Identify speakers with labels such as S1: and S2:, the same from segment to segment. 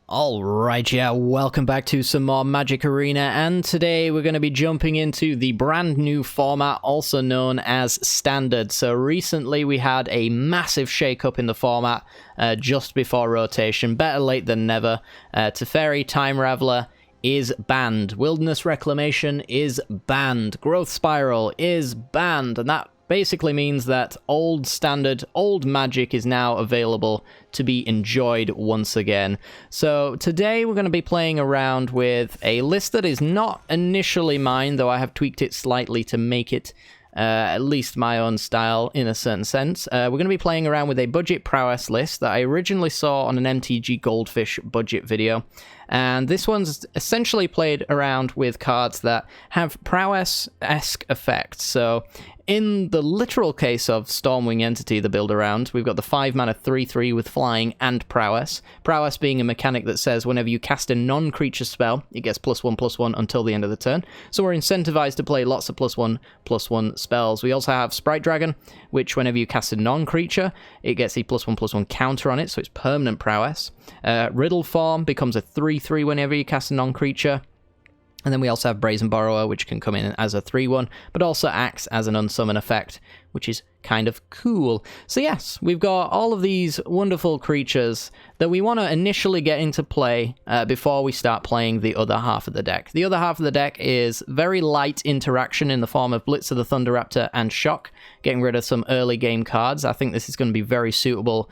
S1: Alright, yeah, welcome back to some more Magic Arena, and today we're going to be jumping into the brand new format, also known as Standard. So recently we had a massive shake-up in the format just before rotation. Better late than never. Teferi Time Raveler is banned. Wilderness Reclamation is banned. Growth Spiral is banned, and that basically means that old Standard, old Magic is now available to be enjoyed once again. So today we're going to be playing around with a list that is not initially mine, though I have tweaked it slightly to make it at least my own style in a certain sense. We're going to be playing around with a budget Prowess list that I originally saw on an MTG Goldfish budget video. And this one's essentially played around with cards that have Prowess-esque effects. So in the literal case of Stormwing Entity, the build around, we've got the 5-mana 3/3 with flying and Prowess. Prowess being a mechanic that says whenever you cast a non-creature spell, it gets +1/+1 until the end of the turn. So we're incentivized to play lots of +1/+1 spells. We also have Sprite Dragon, which whenever you cast a non-creature, it gets a +1/+1 counter on it, so it's permanent Prowess. Riddle Form becomes a 3/3 whenever you cast a non-creature. And then we also have Brazen Borrower, which can come in as a 3/1, but also acts as an unsummon effect, which is kind of cool. So yes, we've got all of these wonderful creatures that we want to initially get into play before we start playing the other half of the deck. The other half of the deck is very light interaction in the form of Blitz of the Thunderraptor and Shock, getting rid of some early game cards. I think this is going to be very suitable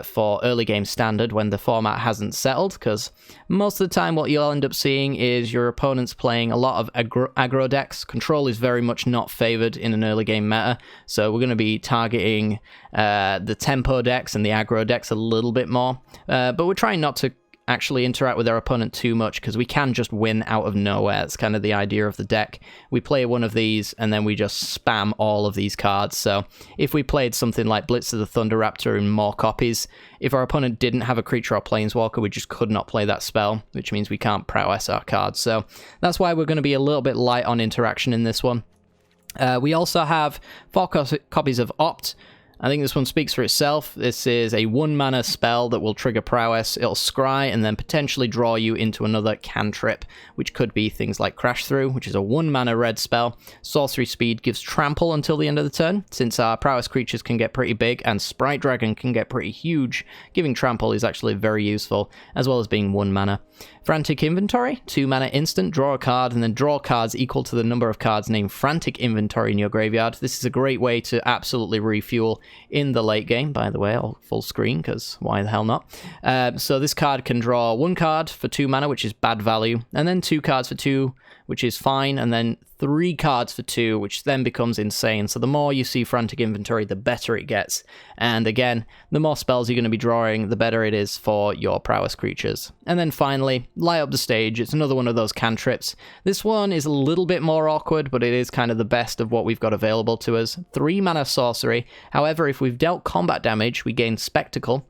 S1: for early game Standard when the format hasn't settled, because most of the time what you'll end up seeing is your opponent's playing a lot of aggro decks. Control is very much not favored in an early game meta, so we're going to be targeting the tempo decks and the aggro decks a little bit more, but we're trying not to actually interact with our opponent too much, because we can just win out of nowhere. It's kind of the idea of the deck. We play one of these and then we just spam all of these cards. So if we played something like Blitz of the Thunderraptor in more copies, if our opponent didn't have a creature or planeswalker, we just could not play that spell, which means we can't prowess our cards. So that's why we're going to be a little bit light on interaction in this one. We also have 4 copies of Opt. I think this one speaks for itself. This is a 1-mana spell that will trigger Prowess. It'll scry and then potentially draw you into another cantrip, which could be things like Crash Through, which is a 1-mana red spell. Sorcery speed gives trample until the end of the turn. Since our Prowess creatures can get pretty big and Sprite Dragon can get pretty huge, giving trample is actually very useful, as well as being 1 mana. Frantic Inventory, 2-mana instant, draw a card, and then draw cards equal to the number of cards named Frantic Inventory in your graveyard. This is a great way to absolutely refuel in the late game. By the way, I'll full screen, because why the hell not? So this card can draw 1 card for 2 mana, which is bad value, and then 2 cards for 2, which is fine, and then 3 cards for 2, which then becomes insane. So the more you see Frantic Inventory, the better it gets. And again, the more spells you're going to be drawing, the better it is for your Prowess creatures. And then finally, Light Up the Stage. It's another one of those cantrips. This one is a little bit more awkward, but it is kind of the best of what we've got available to us. 3-mana sorcery. However, if we've dealt combat damage, we gain Spectacle.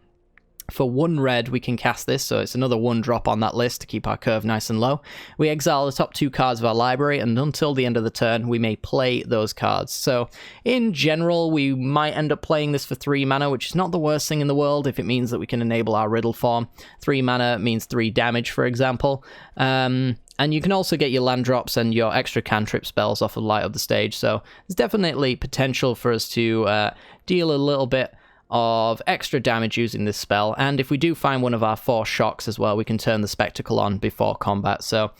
S1: For 1 red, we can cast this, so it's another 1 drop on that list to keep our curve nice and low. We exile the top 2 cards of our library, and until the end of the turn, we may play those cards. So, in general, we might end up playing this for 3 mana, which is not the worst thing in the world if it means that we can enable our Riddle Form. 3 mana means 3 damage, for example. And you can also get your land drops and your extra cantrip spells off of Light Up the Stage, so there's definitely potential for us to deal a little bit of extra damage using this spell, and if we do find one of our 4 shocks as well, we can turn the Spectacle on before combat. So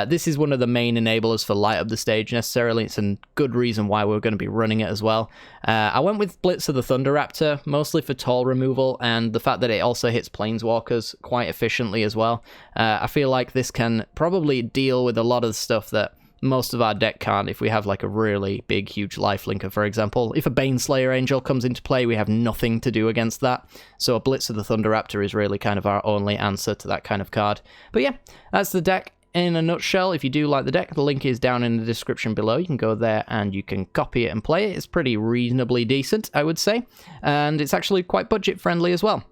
S1: this is one of the main enablers for Light Up the Stage necessarily. It's a good reason why we're going to be running it as well. I went with Blitz of the Thunderraptor, mostly for toll removal, and the fact that it also hits planeswalkers quite efficiently as well. I feel like this can probably deal with a lot of the stuff that most of our deck can't. If we have like a really big, huge lifelinker, for example. If a Baneslayer Angel comes into play, we have nothing to do against that. So a Blitz of the Thunderraptor is really kind of our only answer to that kind of card. But yeah, that's the deck in a nutshell. If you do like the deck, the link is down in the description below. You can go there and you can copy it and play it. It's pretty reasonably decent, I would say. And it's actually quite budget friendly as well.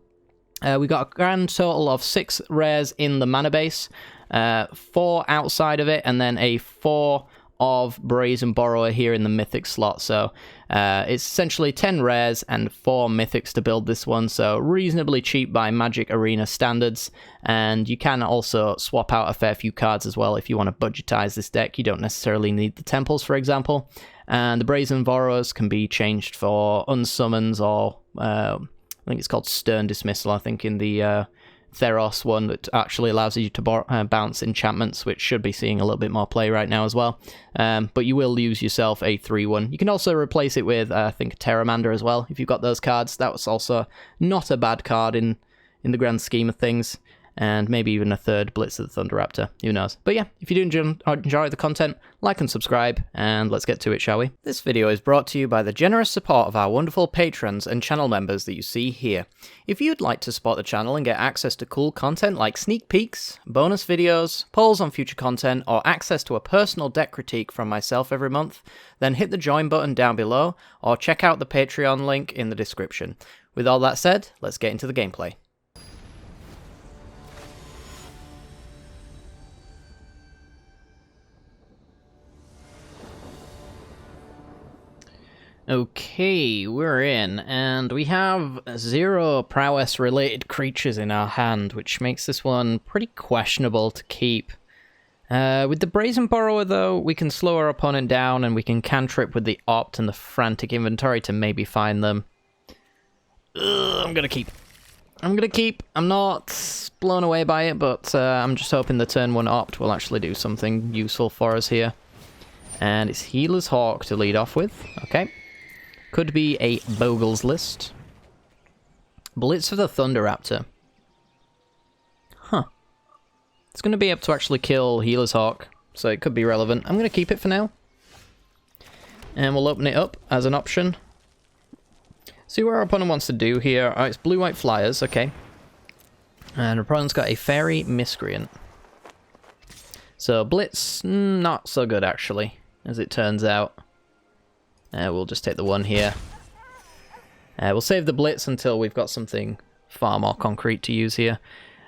S1: We got a grand total of 6 rares in the mana base. 4 outside of it, and then a 4 of Brazen Borrower here in the Mythic slot. So it's essentially 10 rares and 4 Mythics to build this one. So reasonably cheap by Magic Arena standards. And you can also swap out a fair few cards as well if you want to budgetize this deck. You don't necessarily need the Temples, for example. And the Brazen Borrowers can be changed for unsummons or I think it's called Stern Dismissal, I think, in the Theros one that actually allows you to bounce enchantments, which should be seeing a little bit more play right now as well. But you will use yourself a 3/1. You can also replace it with, I think, Terramander as well, if you've got those cards. That was also not a bad card in the grand scheme of things. And maybe even a third Blitz of the Thunderraptor. Who knows? But yeah, if you do enjoy the content, like and subscribe, and let's get to it, shall we? This video is brought to you by the generous support of our wonderful patrons and channel members that you see here. If you'd like to support the channel and get access to cool content like sneak peeks, bonus videos, polls on future content, or access to a personal deck critique from myself every month, then hit the join button down below, or check out the Patreon link in the description. With all that said, let's get into the gameplay. Okay, we're in, and we have 0 prowess-related creatures in our hand, which makes this one pretty questionable to keep. With the Brazen Borrower, though, we can slow our opponent down, and we can cantrip with the Opt and the Frantic Inventory to maybe find them. I'm gonna keep. I'm not blown away by it, but I'm just hoping the turn 1 Opt will actually do something useful for us here. And it's Healer's Hawk to lead off with. Okay. Could be a Bogle's List. Blitz of the Thunderraptor. Huh. It's going to be able to actually kill Healer's Hawk, so it could be relevant. I'm going to keep it for now. And we'll open it up as an option. See what our opponent wants to do here. Oh, it's blue-white flyers, okay. And our opponent's got a Fairy Miscreant. So Blitz, not so good actually, as it turns out. We'll just take the 1 here. We'll save the Blitz until we've got something far more concrete to use here.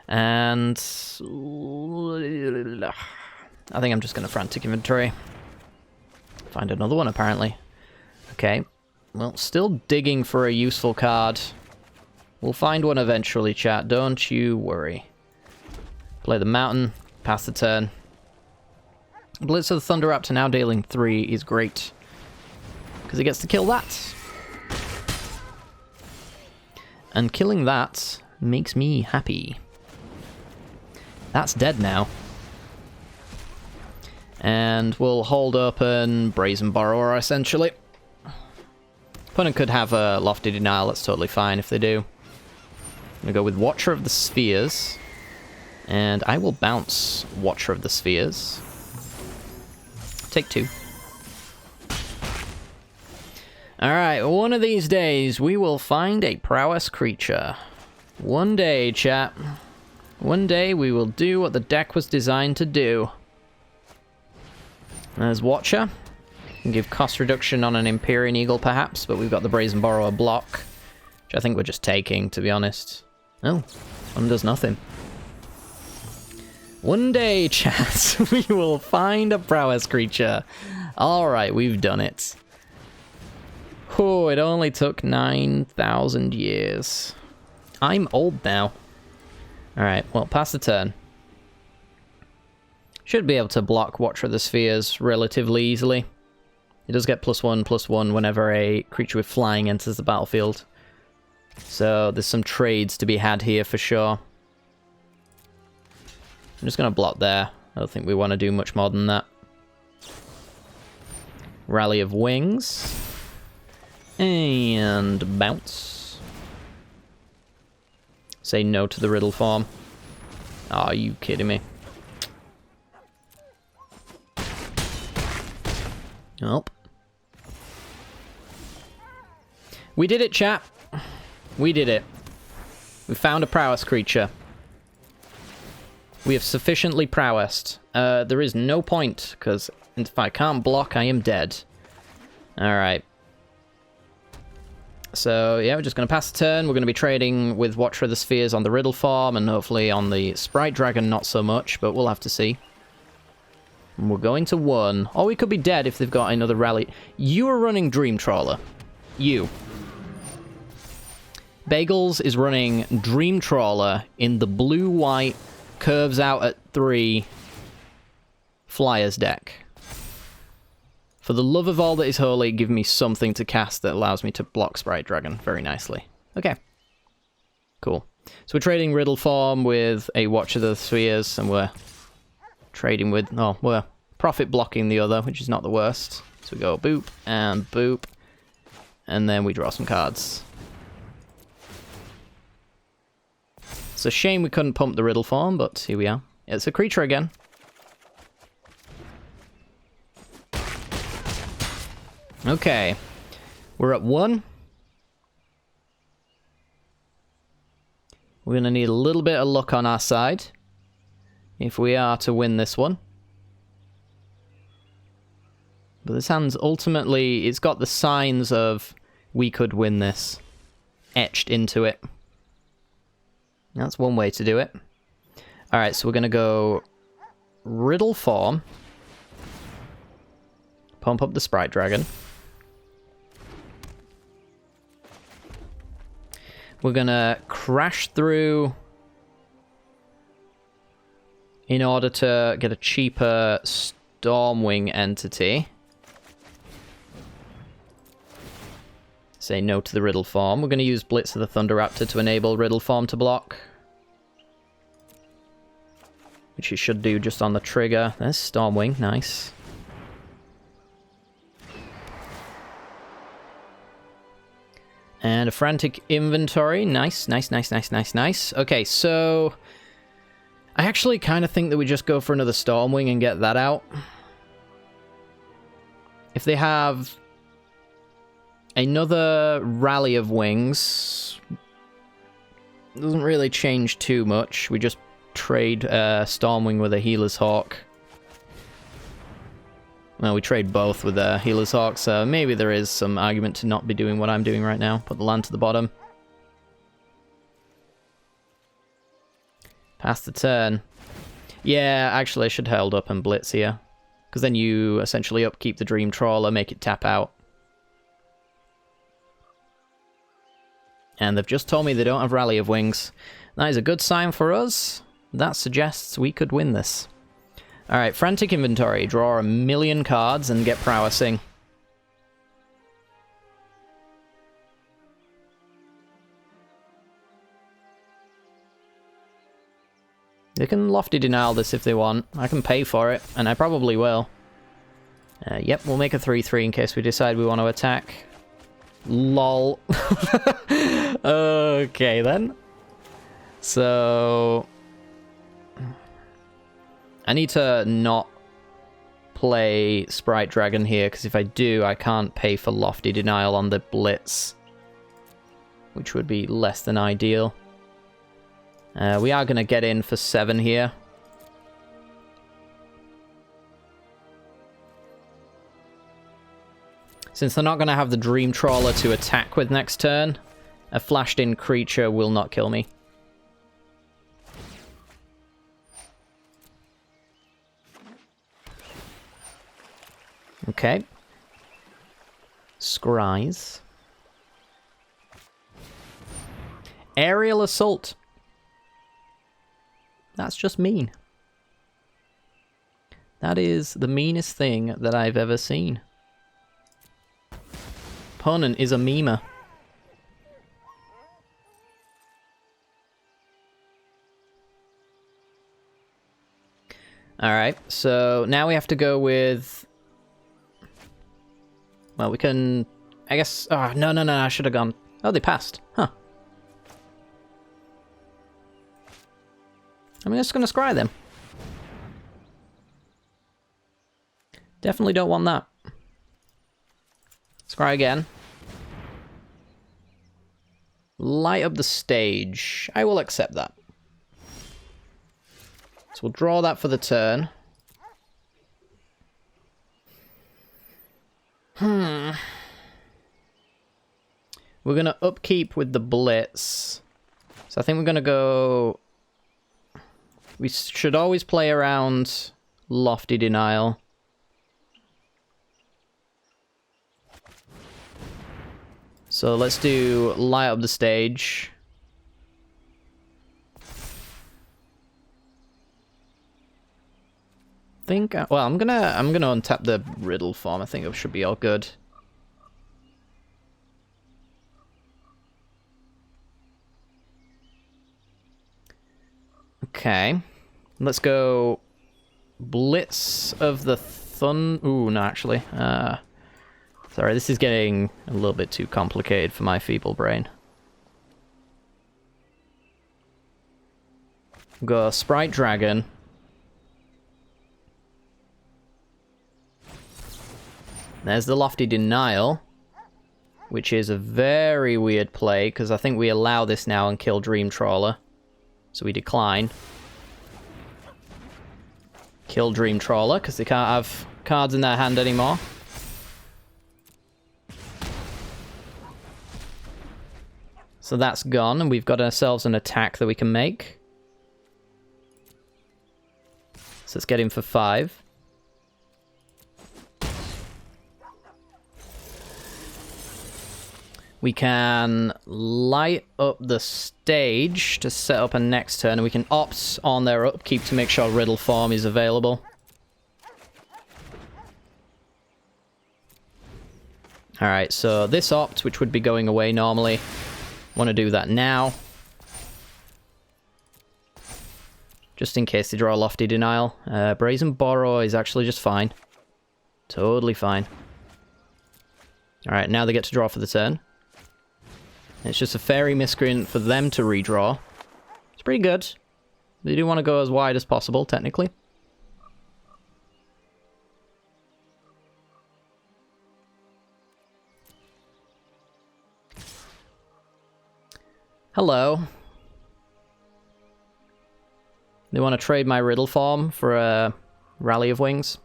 S1: And I think I'm just going to Frantic Inventory. Find another one, apparently. Okay. Well, still digging for a useful card. We'll find one eventually, chat. Don't you worry. Play the Mountain. Pass the turn. Blitz of the Thunderraptor now dealing 3 is great, because he gets to kill that. And killing that makes me happy. That's dead now. And we'll hold open Brazen Borrower, essentially. Opponent could have a Lofty Denial, that's totally fine if they do. I'm gonna go with Watcher of the Spheres. And I will bounce Watcher of the Spheres. Take 2. Alright, one of these days we will find a prowess creature. One day, chat. One day we will do what the deck was designed to do. There's Watcher. Can give cost reduction on an Empyrean Eagle, perhaps, but we've got the Brazen Borrower block, which I think we're just taking, to be honest. Oh, one does nothing. One day, chat, we will find a prowess creature. Alright, we've done it. Oh, it only took 9,000 years. I'm old now. Alright, well, pass the turn. Should be able to block Watcher of the Spheres relatively easily. It does get +1/+1 whenever a creature with flying enters the battlefield. So there's some trades to be had here for sure. I'm just going to block there. I don't think we want to do much more than that. Rally of Wings. And bounce. Say no to the riddle form. Oh, are you kidding me? Nope. We did it, chat. We did it. We found a prowess creature. We have sufficiently prowessed. There is no point, because if I can't block, I am dead. Alright. So, yeah, we're just going to pass the turn. We're going to be trading with Watcher of the Spheres on the Riddle form, and hopefully on the Sprite Dragon not so much, but we'll have to see. And we're going to 1. Or we could be dead if they've got another rally. You are running Dream Trawler. You. Bagels is running Dream Trawler in the blue-white, curves out at 3 Flyers deck. For the love of all that is holy, give me something to cast that allows me to block Sprite Dragon very nicely. Okay. Cool. So we're trading Riddle Form with a Watch of the Spheres, and we're trading with... Oh, we're profit blocking the other, which is not the worst. So we go boop and boop, and then we draw some cards. It's a shame we couldn't pump the Riddle Form, but here we are. It's a creature again. Okay. We're at 1. We're going to need a little bit of luck on our side if we are to win this one. But this hand's ultimately, it's got the signs of we could win this etched into it. That's one way to do it. Alright, so we're going to go Riddle Form. Pump up the Sprite Dragon. We're going to crash through in order to get a cheaper Stormwing entity. Say no to the Riddle Form. We're going to use Blitz of the Thunderraptor to enable Riddle Form to block. Which it should do just on the trigger. There's Stormwing, nice. And a Frantic Inventory, nice, nice, nice, nice, nice, nice. Okay, so I actually kind of think that we just go for another Stormwing and get that out. If they have another Rally of Wings, doesn't really change too much. We just trade Stormwing with a Healer's Hawk. Well, we trade both with a Healer's Hawk, so maybe there is some argument to not be doing what I'm doing right now. Put the land to the bottom. Pass the turn. Yeah, actually I should hold up and Blitz here. Because then you essentially upkeep the Dream Trawler, make it tap out. And they've just told me they don't have Rally of Wings. That is a good sign for us. That suggests we could win this. Alright, Frantic Inventory. Draw 1,000,000 cards and get Prowessing. They can Lofty Denial this if they want. I can pay for it, and I probably will. Yep, we'll make a 3/3 in case we decide we want to attack. LOL. Okay, then. So I need to not play Sprite Dragon here, because if I do, I can't pay for Lofty Denial on the Blitz, which would be less than ideal. We are going to get in for 7 here. Since they're not going to have the Dream Trawler to attack with next turn, a flashed-in creature will not kill me. Okay. Scries. Aerial Assault. That's just mean. That is the meanest thing that I've ever seen. Opponent is a memer. Alright, so now we have to go with... Well, we can... I guess... Oh, no, I should have gone... Oh, they passed. Huh. I'm just going to scry them. Definitely don't want that. Scry again. Light up the stage. I will accept that. So we'll draw that for the turn. We're going to upkeep with the Blitz. So I think we're going to go... We should always play around Lofty Denial. So let's do Light Up the Stage. Well, I'm gonna untap the Riddle form. I think it should be all good. Okay, let's go Blitz of the Ooh, no, actually. Sorry, this is getting a little bit too complicated for my feeble brain. Go Sprite Dragon. There's the Lofty Denial, which is a very weird play, because I think we allow this now and kill Dream Trawler. So we decline. Kill Dream Trawler, because they can't have cards in their hand anymore. So that's gone, and we've got ourselves an attack that we can make. So let's get him for 5. We can light up the stage to set up a next turn, and we can opt on their upkeep to make sure Riddle form is available. Alright, so this opt, which would be going away normally, want to do that now. Just in case they draw a Lofty Denial. Brazen Borrow is actually just fine. Totally fine. Alright, now they get to draw for the turn. It's just a Fairy Miscreant for them to redraw. It's pretty good. They do want to go as wide as possible, technically. Hello. They want to trade my Riddle form for a Rally of Wings.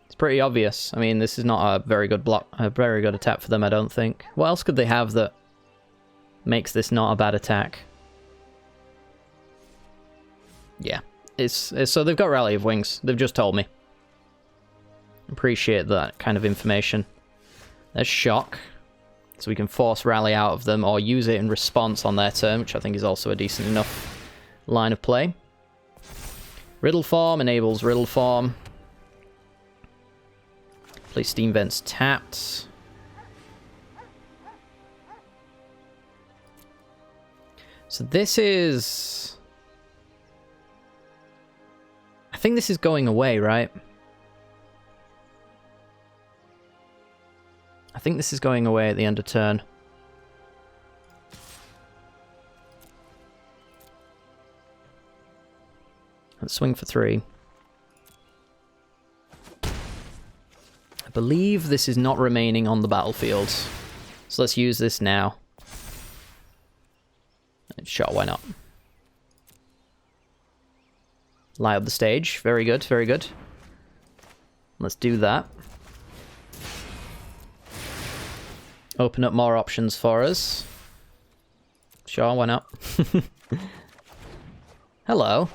S1: It's pretty obvious. I mean, this is not a very good block, a very good attack for them, I don't think. What else could they have that makes this not a bad attack? Yeah, so they've got Rally of Wings. They've just told me. Appreciate that kind of information. There's Shock, so we can force Rally out of them or use it in response on their turn, which I think is also a decent enough line of play. Riddle form enables Riddle form. Play Steam Vents tapped. So this is... I think this is going away, right? I think this is going away at the end of turn. Let's swing for 3. I believe this is not remaining on the battlefield. So let's use this now. Sure, why not? Light up the stage. Very good, very good. Let's do that. Open up more options for us. Sure, why not? Hello.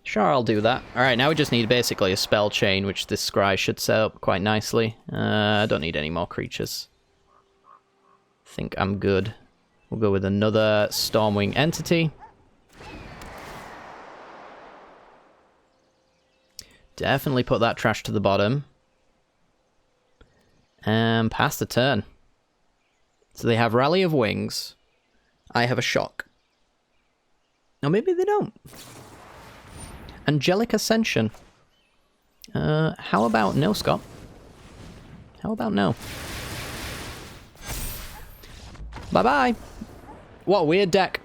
S1: Sure, I'll do that. Alright, now we just need basically a spell chain, which this scry should set up quite nicely. I don't need any more creatures. I think I'm good. We'll go with another Stormwing entity. Definitely put that trash to the bottom. And pass the turn. So they have Rally of Wings. I have a Shock. Or maybe they don't. Angelic Ascension. How about no, Scott? How about no? Bye-bye. What a weird deck.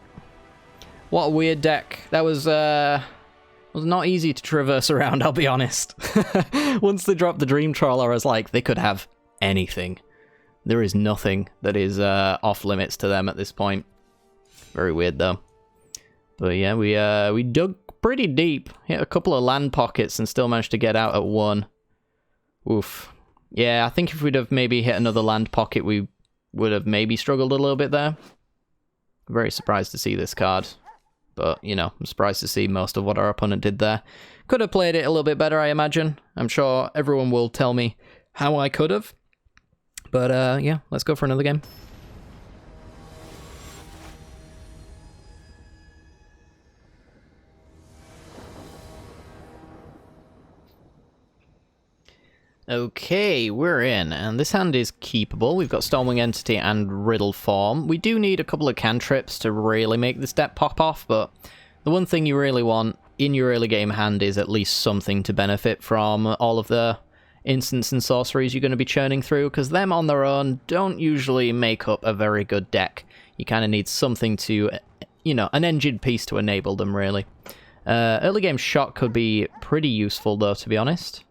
S1: What a weird deck. That was not easy to traverse around, I'll be honest. Once they dropped the Dream Trawler, I was like, they could have anything. There is nothing that is off limits to them at this point. Very weird, though. But yeah, we dug pretty deep. Hit a couple of land pockets and still managed to get out at 1. Oof. Yeah, I think if we'd have maybe hit another land pocket, we would have maybe struggled a little bit there. Very surprised to see this card. But, you know, I'm surprised to see most of what our opponent did there. Could have played it a little bit better, I imagine. I'm sure everyone will tell me how I could have. But, yeah, let's go for another game. Okay, we're in, and this hand is keepable. We've got Stormwing Entity and Riddle Form. We do need a couple of cantrips to really make this deck pop off, but the one thing you really want in your early game hand is at least something to benefit from all of the instants and sorceries you're going to be churning through, because them on their own don't usually make up a very good deck. You kind of need something to, you know, an engine piece to enable them, really. Early game Shock could be pretty useful, though, to be honest.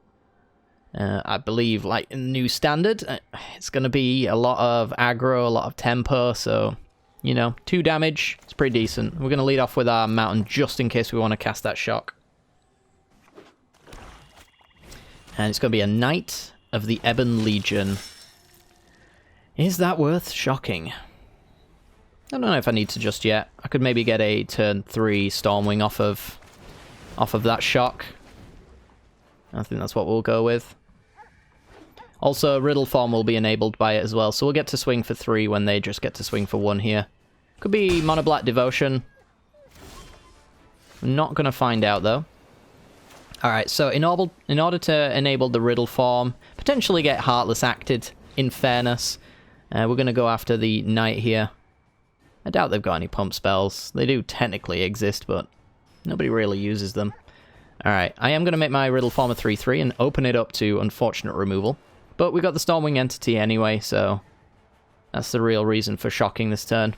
S1: I believe, like, in the new standard, it's going to be a lot of aggro, a lot of tempo, so, you know, 2 damage, it's pretty decent. We're going to lead off with our mountain just in case we want to cast that shock. And it's going to be a Knight of the Ebon Legion. Is that worth shocking? I don't know if I need to just yet. I could maybe get a turn 3 Stormwing off of that shock. I think that's what we'll go with. Also, Riddle Form will be enabled by it as well, so we'll get to swing for 3 when they just get to swing for 1 here. Could be Mono Black Devotion. I'm not going to find out, though. Alright, so in order to enable the Riddle Form, potentially get Heartless acted, in fairness, we're going to go after the Knight here. I doubt they've got any pump spells. They do technically exist, but nobody really uses them. Alright, I am going to make my Riddle Form a 3-3 and open it up to Unfortunate Removal. But we got the Stormwing Entity anyway, so that's the real reason for shocking this turn.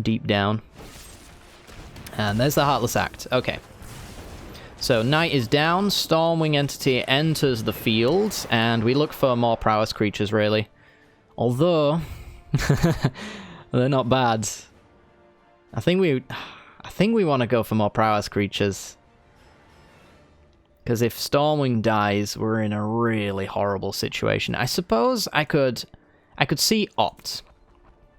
S1: Deep down. And there's the Heartless Act. Okay. So Knight is down, Stormwing Entity enters the field, and we look for more Prowess creatures, really. Although, they're not bad. I think we want to go for more Prowess creatures. Because if Stormwing dies, we're in a really horrible situation. I suppose I could see Opt.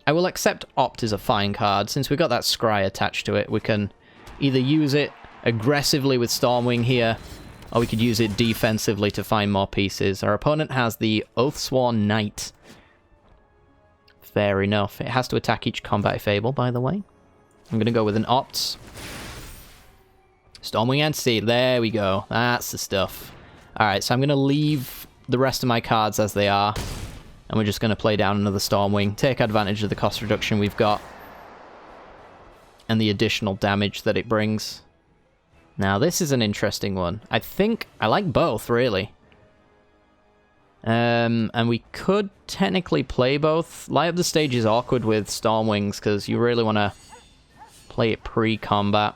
S1: I will accept Opt as a fine card. Since we got that Scry attached to it, we can either use it aggressively with Stormwing here, or we could use it defensively to find more pieces. Our opponent has the Oathsworn Knight. Fair enough. It has to attack each combat if able, by the way. I'm going to go with an Opt. Stormwing Entity, there we go. That's the stuff. Alright, so I'm going to leave the rest of my cards as they are. And we're just going to play down another Stormwing. Take advantage of the cost reduction we've got. And the additional damage that it brings. Now, this is an interesting one. I think I like both, really. And we could technically play both. Light Up the Stage is awkward with Stormwings, because you really want to play it pre-combat.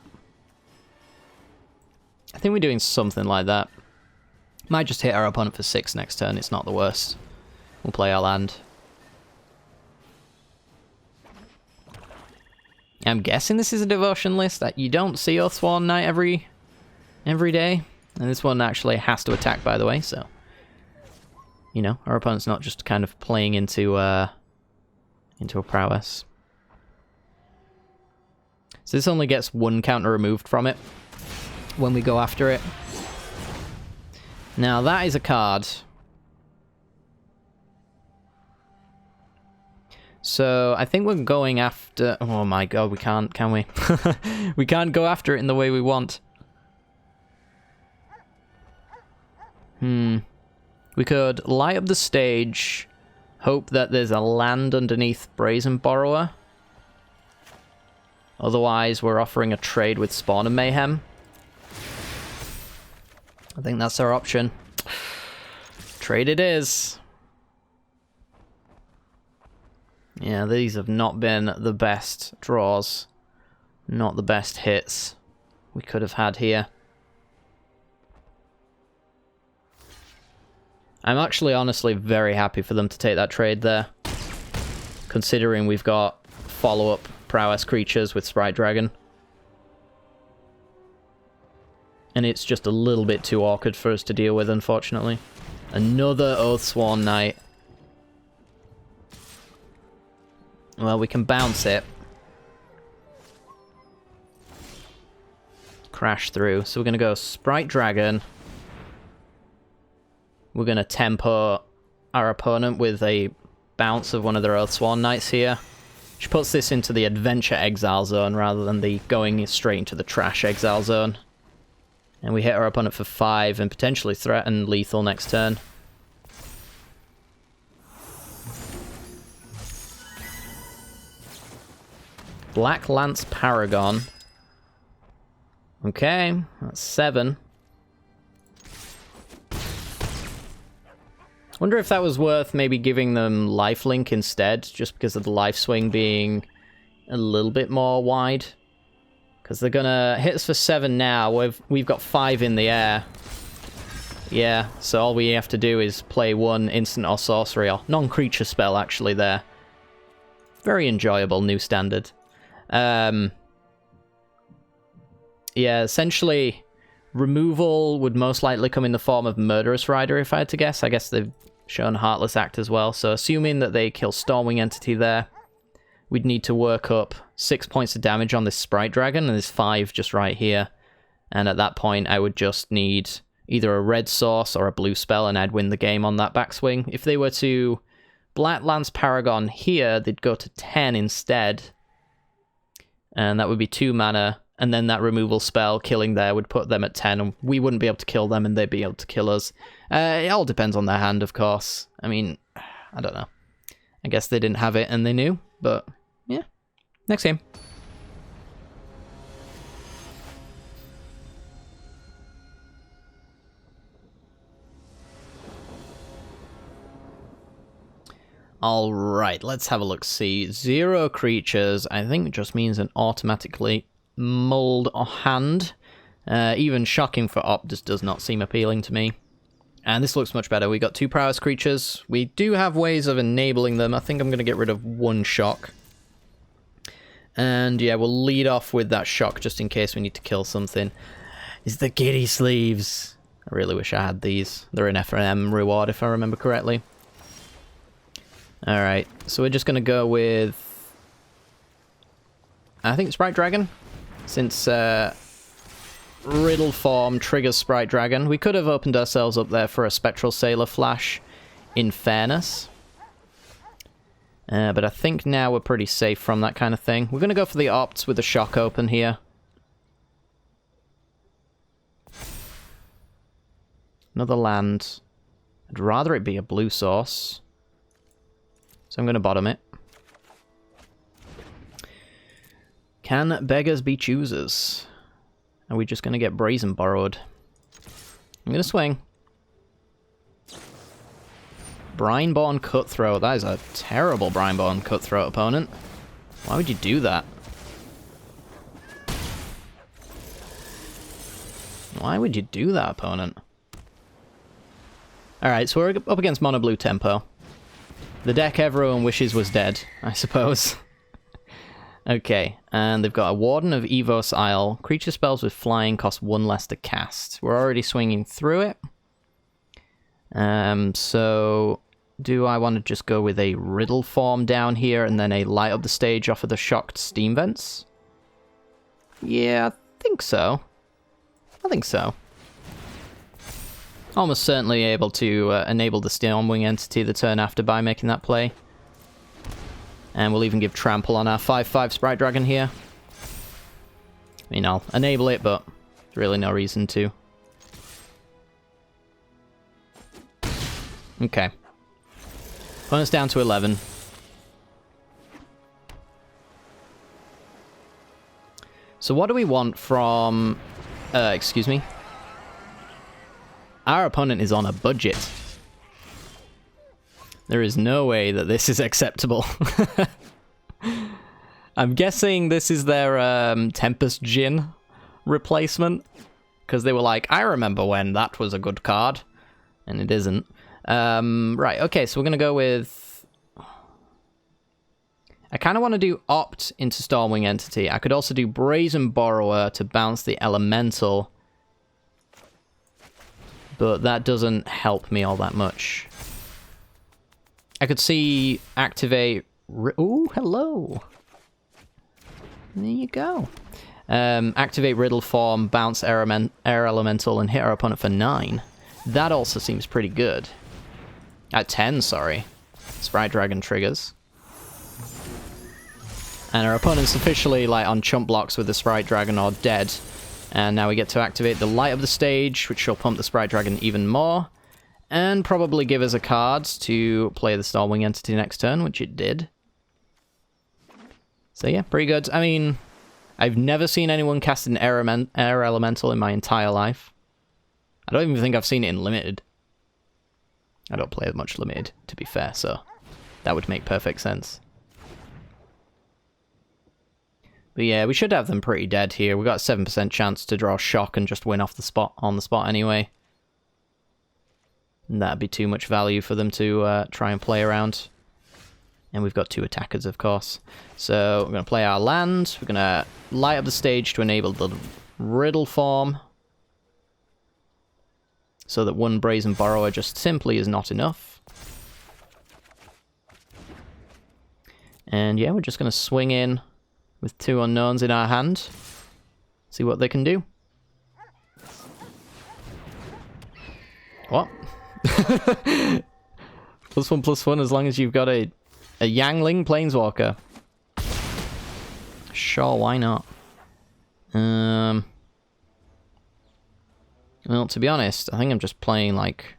S1: I think we're doing something like that. Might just hit our opponent for 6 next turn, it's not the worst. We'll play our land. I'm guessing this is a devotion list, that you don't see Oathsworn Knight every day. And this one actually has to attack, by the way, so... You know, our opponent's not just kind of playing into a prowess. So this only gets 1 counter removed from it when we go after it. Now that is a card. So I think we're going after... Oh my god, we can't, can we? We can't go after it in the way we want. We could light up the stage, hope that there's a land underneath Brazen Borrower. Otherwise, we're offering a trade with Spawn and Mayhem. I think that's our option. Trade it is. Yeah, these have not been the best draws. Not the best hits we could have had here. I'm actually honestly very happy for them to take that trade there. Considering we've got follow-up Prowess creatures with Sprite Dragon. And it's just a little bit too awkward for us to deal with, unfortunately. Another Oathsworn Knight. Well, we can bounce it. crash through. So we're going to go Sprite Dragon. We're going to tempo our opponent with a bounce of one of their Oathsworn Knights here, which puts this into the Adventure Exile Zone rather than the going straight into the Trash Exile Zone. And we hit our opponent for 5 and potentially threaten lethal next turn. Black Lance Paragon. Okay, that's 7. Wonder if that was worth maybe giving them lifelink instead, just because of the life swing being a little bit more wide. Because they're gonna hit us for 7 now. We've got 5 in the air. Yeah, so all we have to do is play 1 instant or sorcery, or non-creature spell actually there. Very enjoyable new standard. Yeah, essentially removal would most likely come in the form of Murderous Rider if I had to guess. I guess they've shown Heartless Act as well, so assuming that they kill Stormwing Entity there, we'd need to work up 6 points of damage on this Sprite Dragon, and there's 5 just right here. And at that point, I would just need either a red source or a blue spell, and I'd win the game on that backswing. If they were to Black Lance Paragon here, they'd go to 10 instead. And that would be 2 mana, and then that removal spell killing there would put them at 10, and we wouldn't be able to kill them, and they'd be able to kill us. It all depends on their hand, of course. I mean, I don't know. I guess they didn't have it and they knew, but yeah. Next game. Alright, let's have a look. See, 0 creatures, I think just means an automatically mulled hand. Even shocking for Op just does not seem appealing to me. And this looks much better. We got 2 prowess creatures. We do have ways of enabling them. I think I'm going to get rid of 1 shock. And yeah, we'll lead off with that shock just in case we need to kill something. Is the Giddy Sleeves. I really wish I had these. They're an F&M reward if I remember correctly. Alright, so we're just going to go with, I think, Sprite Dragon. Since Riddle form triggers Sprite Dragon. We could have opened ourselves up there for a Spectral Sailor Flash, in fairness. But I think now we're pretty safe from that kind of thing. We're going to go for the Opts with the Shock open here. Another land. I'd rather it be a blue source. So I'm going to bottom it. Can beggars be choosers? Are we just going to get Brazen Borrowed? I'm going to swing. Brineborn Cutthroat. That is a terrible Brineborn Cutthroat opponent. Why would you do that? Why would you do that, opponent? Alright, so we're up against Mono Blue Tempo. The deck everyone wishes was dead, I suppose. Okay, and they've got a Warden of Evos Isle. Creature spells with flying cost 1 less to cast. We're already swinging through it. So do I want to just go with a Riddle form down here and then a Light Up the Stage off of the Shocked Steam Vents? Yeah, I think so. I think so. Almost certainly able to enable the Stormwing Entity the turn after by making that play. And we'll even give Trample on our 5/5 Sprite Dragon here. I mean, I'll enable it, but there's really no reason to. Okay. Opponent's down to 11. So what do we want from... excuse me. Our opponent is on a budget. There is no way that this is acceptable. I'm guessing this is their Tempest Djinn replacement. Because they were like, I remember when that was a good card. And it isn't. Right, okay, so we're going to go with... I kind of want to do Opt into Stormwing Entity. I could also do Brazen Borrower to bounce the Elemental. But that doesn't help me all that much. I could see activate... Ooh, hello. There you go. Activate Riddle Form, bounce Air Elemental, and hit our opponent for 9. That also seems pretty good. At 10, sorry. Sprite Dragon triggers. And our opponent's officially like on chump blocks with the Sprite Dragon or dead. And now we get to activate the Light of the Stage, which will pump the Sprite Dragon even more. And probably give us a card to play the Stormwing Entity next turn, which it did. So yeah, pretty good. I mean, I've never seen anyone cast an Air Elemental in my entire life. I don't even think I've seen it in Limited. I don't play much Limited, to be fair, so that would make perfect sense. But yeah, we should have them pretty dead here. We've got a 7% chance to draw Shock and just win off the spot on the spot anyway. And that'd be too much value for them to try and play around. And we've got 2 attackers, of course. So we're going to play our land. We're going to light up the stage to enable the Riddle Form. So that 1 Brazen Borrower just simply is not enough. And yeah, we're just going to swing in with 2 unknowns in our hand. See what they can do. What? +1/+1 as long as you've got a Yangling Planeswalker. Sure, why not? Well, to be honest, I think I'm just playing, like,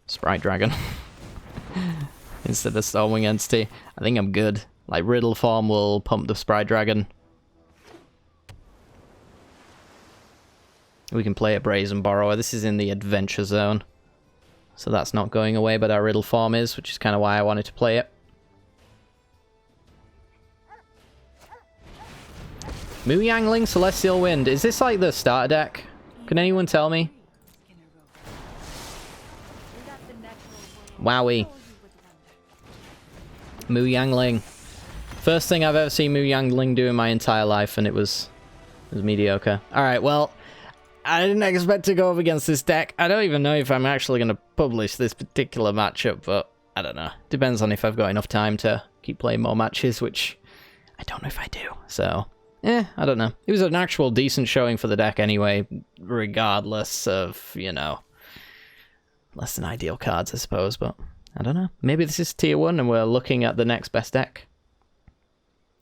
S1: Sprite Dragon instead of Stormwing Entity. I think I'm good. Like, Riddle Form will pump the Sprite Dragon. We can play a Brazen Borrower. This is in the Adventure Zone, so that's not going away, but our Riddle Form is, which is kind of why I wanted to play it. Mu Yangling Celestial Wind. Is this like the starter deck? Can anyone tell me? Wowie. Mu Yangling. First thing I've ever seen Mu Yangling do in my entire life, and it was mediocre. Alright, well, I didn't expect to go up against this deck. I don't even know if I'm actually going to publish this particular matchup, but I don't know. Depends on if I've got enough time to keep playing more matches, which I don't know if I do. So, I don't know. It was an actual decent showing for the deck anyway, regardless of, you know, less than ideal cards, I suppose, but I don't know. Maybe this is tier 1 and we're looking at the next best deck.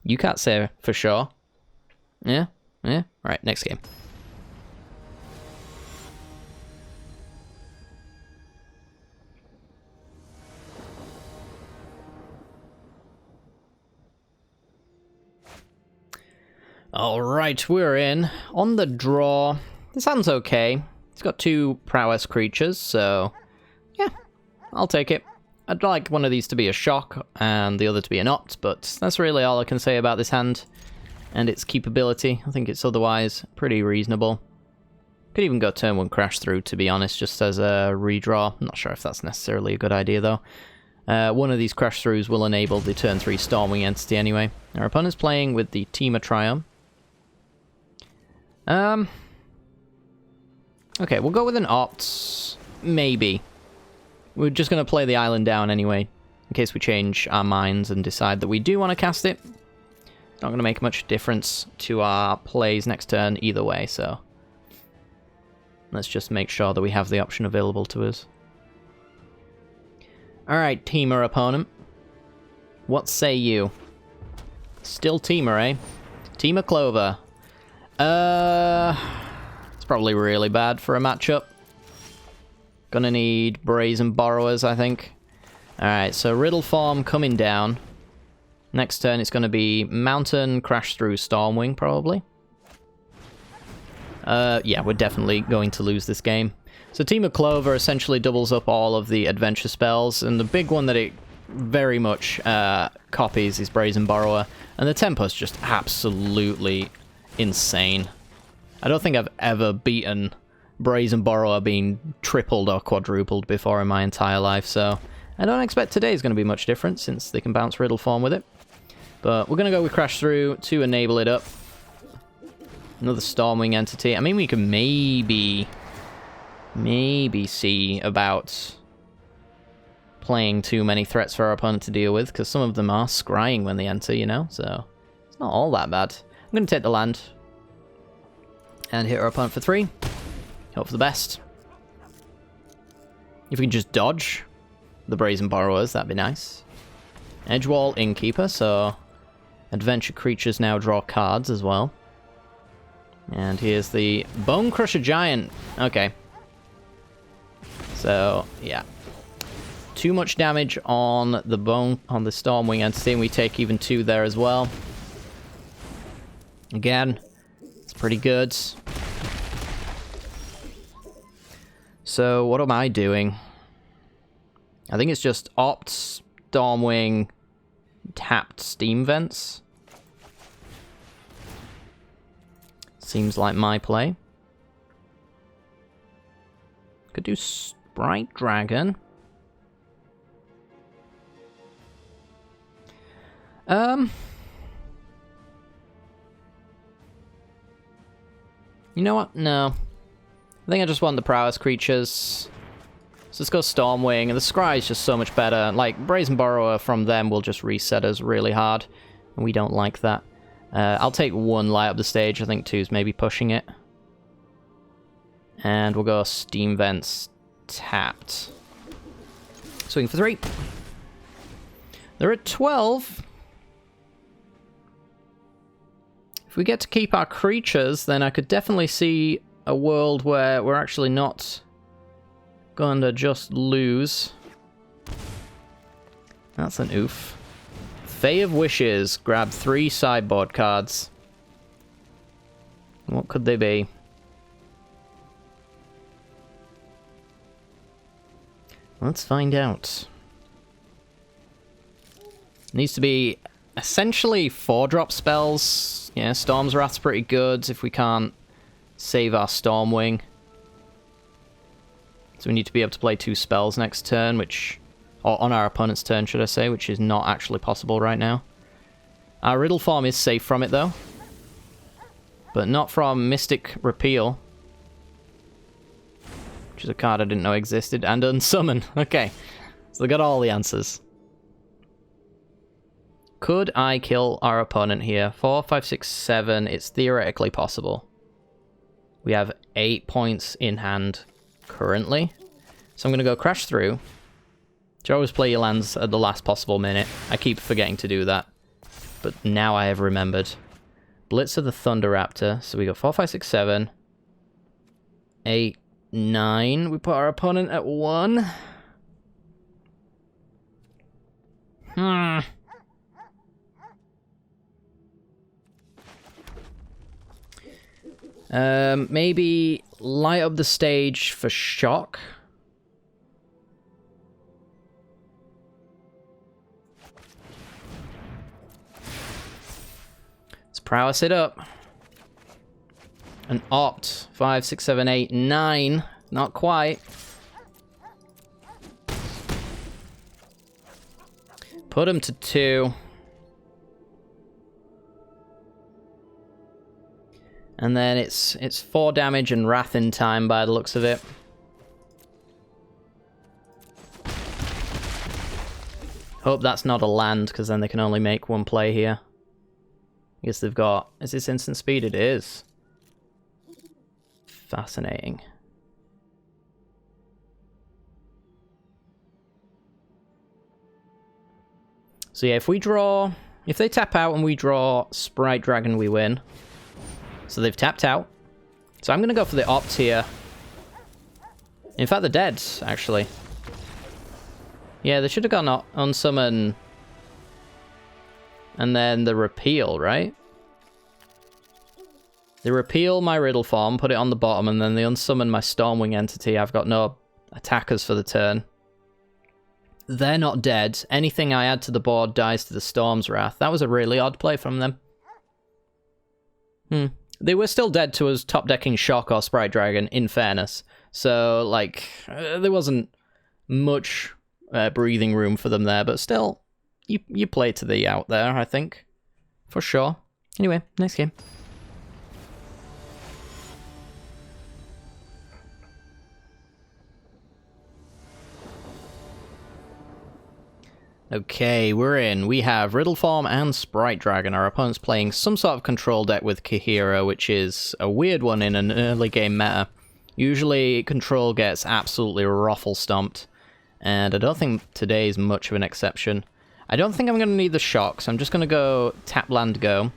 S1: You can't say for sure. Yeah? Right, next game. Alright, we're in. On the draw, this hand's okay. It's got 2 Prowess creatures, so yeah, I'll take it. I'd like one of these to be a shock and the other to be an opt, but that's really all I can say about this hand and its keepability. I think it's otherwise pretty reasonable. Could even go turn 1 crash through, to be honest, just as a redraw. I'm not sure if that's necessarily a good idea, though. One of these crash throughs will enable the turn 3 Stormwing Entity anyway. Our opponent's playing with the Temur Clover. Okay, we'll go with an opt, maybe. We're just going to play the island down anyway, in case we change our minds and decide that we do want to cast it. It's not going to make much difference to our plays next turn either way, so let's just make sure that we have the option available to us. Alright, Temur opponent. What say you? Still Temur, eh? Temur Clover. It's probably really bad for a matchup. Gonna need Brazen Borrowers, I think. Alright, so Riddle Form coming down. Next turn it's gonna be Mountain, Crash Through, Stormwing, probably. Yeah, we're definitely going to lose this game. So Temur Clover essentially doubles up all of the adventure spells, and the big one that it very much copies is Brazen Borrower, and the tempo's just absolutely insane. I don't think I've ever beaten Brazen Borrower being tripled or quadrupled before in my entire life, so I don't expect today's going to be much different since they can bounce Riddle Form with it. But we're going to go with Crash Through to enable it up. Another Stormwing Entity. I mean, we can maybe see about playing too many threats for our opponent to deal with, because some of them are scrying when they enter, you know, so it's not all that bad. I'm going to take the land. And hit our opponent for 3. Hope for the best. If we can just dodge the Brazen Borrowers, that'd be nice. Edgewall Innkeeper, so adventure creatures now draw cards as well. And here's the Bone Crusher Giant. Okay. So, yeah. Too much damage on the Stormwing entity, and we take even 2 there as well. Again, it's pretty good. So, what am I doing? I think it's just opt, Stormwing, tapped Steam Vents. Seems like my play. Could do Sprite Dragon. You know what? No. I think I just want the Prowess creatures. So let's go Stormwing, and the Scry is just so much better. Like, Brazen Borrower from them will just reset us really hard, and we don't like that. I'll take 1 light up the stage. I think 2's maybe pushing it. And we'll go Steam Vents tapped. Swing for 3. They're at 12. If we get to keep our creatures, then I could definitely see a world where we're actually not going to just lose. That's an oof. Fae of Wishes. Grab 3 sideboard cards. What could they be? Let's find out. Needs to be essentially 4-drop spells. Yeah, Storm's Wrath's pretty good if we can't save our Stormwing. So we need to be able to play 2 spells next turn, which... or on our opponent's turn, should I say, which is not actually possible right now. Our Riddle Form is safe from it, though. But not from Mystic Repeal. Which is a card I didn't know existed. And Unsummon. Okay. So they got all the answers. Could I kill our opponent here? 4, 5, 6, 7. It's theoretically possible. We have 8 points in hand currently. So I'm going to go Crash Through. You always play your lands at the last possible minute. I keep forgetting to do that. But now I have remembered. Blitz of the Thunder Raptor. So we go 4, 5, 6, 7. 8, 9. We put our opponent at 1. Maybe light up the stage for shock. Let's prowess it up. An opt. 5, 6, 7, 8, 9. Not quite. Put him to 2. And then it's 4 damage and Wrath in time by the looks of it. Hope that's not a land, because then they can only make 1 play here. I guess they've got... Is this instant speed? It is. Fascinating. So yeah, if we draw... If they tap out and we draw Sprite Dragon, we win. So they've tapped out. So I'm going to go for the opt here. In fact, they're dead, actually. Yeah, they should have gone unsummon. And then the repeal, right? They repeal my Riddle Form, put it on the bottom, and then they unsummon my Stormwing entity. I've got no attackers for the turn. They're not dead. Anything I add to the board dies to the Storm's Wrath. That was a really odd play from them. They were still dead to us top-decking Shock or Sprite Dragon, in fairness. So, like, there wasn't much breathing room for them there, but still, you play to the out there, I think. For sure. Anyway, next game. Okay, we're in. We have Riddle Form and Sprite Dragon. Our opponent's playing some sort of control deck with Kahira, which is a weird one in an early game meta. Usually, control gets absolutely ruffle stomped, and I don't think today is much of an exception. I don't think I'm going to need the shock, so I'm just going to go tap land go.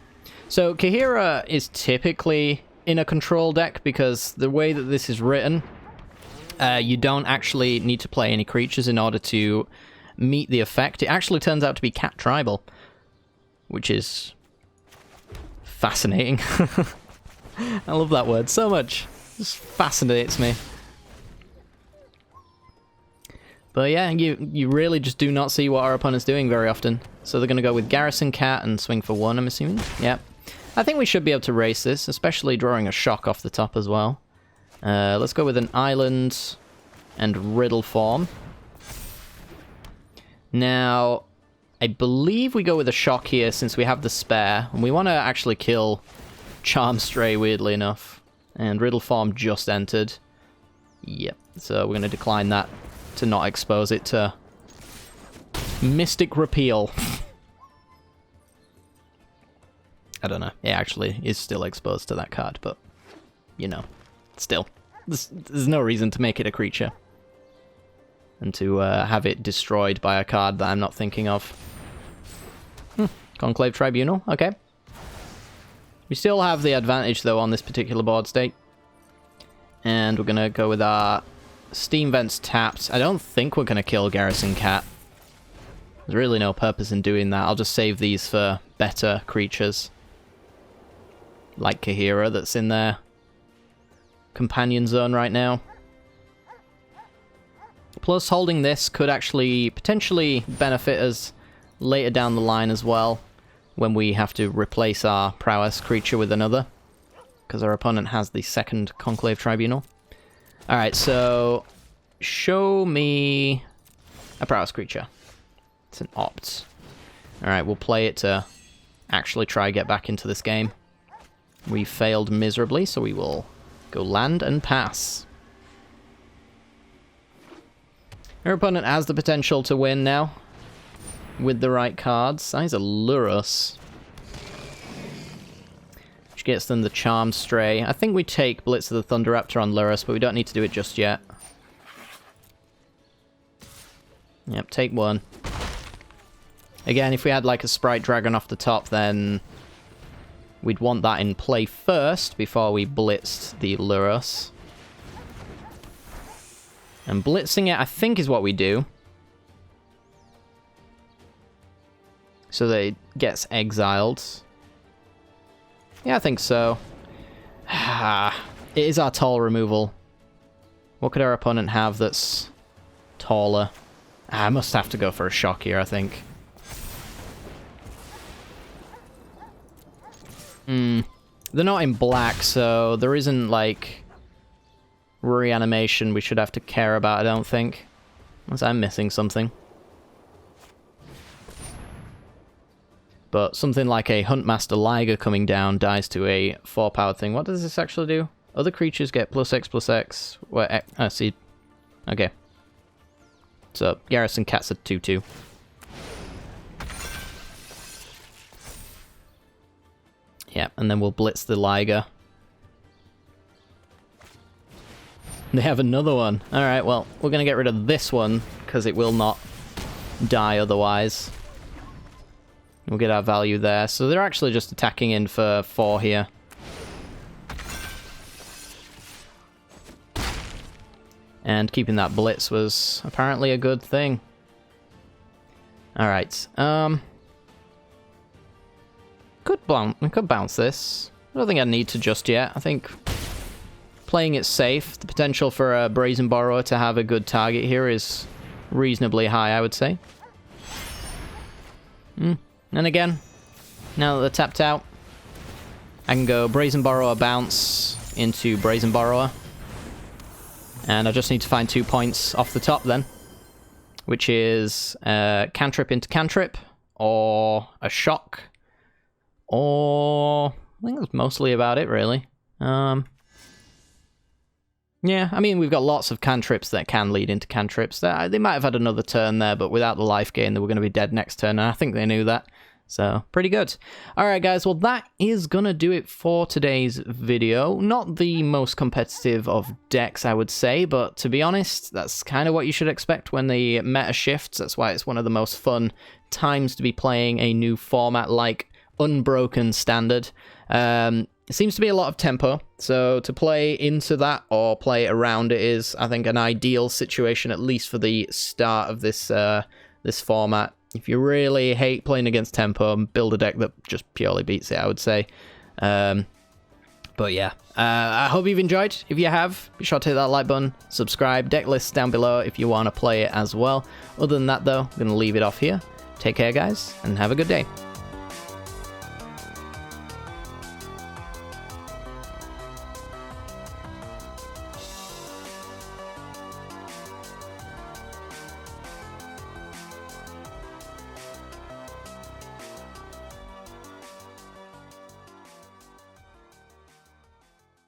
S1: So Kahira is typically in a control deck because the way that this is written, you don't actually need to play any creatures in order to meet the effect. It actually turns out to be cat tribal, which is fascinating. I love that word so much. It just fascinates me. But yeah, you really just do not see what our opponent's doing very often. So they're going to go with Garrison Cat and swing for 1, I'm assuming. Yep. I think we should be able to race this, especially drawing a shock off the top as well. Let's go with an Island and Riddle Form. Now, I believe we go with a shock here since we have the spare, and we want to actually kill Charm Stray, weirdly enough. And Riddle Form just entered. Yep, so we're going to decline that to not expose it to Mystic Repeal. I don't know, it actually is still exposed to that card, but, you know, still. There's no reason to make it a creature. And to have it destroyed by a card that I'm not thinking of. Conclave Tribunal, okay. We still have the advantage, though, on this particular board state. And we're going to go with our Steam Vents tapped. I don't think we're going to kill Garrison Cat. There's really no purpose in doing that. I'll just save these for better creatures. Like Kahira, that's in their companion zone right now. Plus, holding this could actually potentially benefit us later down the line as well, when we have to replace our Prowess creature with another, because our opponent has the second Conclave Tribunal. Alright, so show me a Prowess creature. It's an opt. Alright, we'll play it to actually try get back into this game. We failed miserably, so we will go land and pass. Our opponent has the potential to win now, with the right cards. He's a Lurrus, which gets them the Charm Stray. I think we take Blitz of the Thunderraptor on Lurrus, but we don't need to do it just yet. Yep, take 1. Again, if we had like a Sprite Dragon off the top, then we'd want that in play first before we blitzed the Lurrus. And blitzing it, I think, is what we do. So that it gets exiled. Yeah, I think so. It is our tall removal. What could our opponent have that's taller? I must have to go for a shock here, I think. They're not in black, so there isn't, like, reanimation we should have to care about, I don't think. Unless I'm missing something. But something like a Huntmaster Liger coming down dies to a 4-powered thing. What does this actually do? Other creatures get +X/+X. Where see. Okay. So, Garrison Cat's a 2/2. Yeah, and then we'll blitz the Liger. They have another one. Alright, well, we're going to get rid of this one, because it will not die otherwise. We'll get our value there. So they're actually just attacking in for 4 here. And keeping that blitz was apparently a good thing. Alright, we could bounce this. I don't think I need to just yet. I think playing it safe, the potential for a Brazen Borrower to have a good target here is reasonably high, I would say. And again, now that they're tapped out, I can go Brazen Borrower bounce into Brazen Borrower. And I just need to find 2 points off the top then, which is cantrip into cantrip, or a shock, or I think that's mostly about it, really. Yeah, I mean, we've got lots of cantrips that can lead into cantrips. They might have had another turn there, but without the life gain, they were going to be dead next turn, and I think they knew that. So, pretty good. Alright guys, well that is gonna do it for today's video. Not the most competitive of decks, I would say, but to be honest, that's kind of what you should expect when the meta shifts. That's why it's one of the most fun times to be playing a new format like Unbroken Standard. It seems to be a lot of tempo, so to play into that or play around it is, I think, an ideal situation, at least for the start of this this format. If you really hate playing against tempo, build a deck that just purely beats it, I would say. But yeah, I hope you've enjoyed. If you have, be sure to hit that like button, subscribe, deck lists down below if you want to play it as well. Other than that though, I'm going to leave it off here. Take care guys, and have a good day.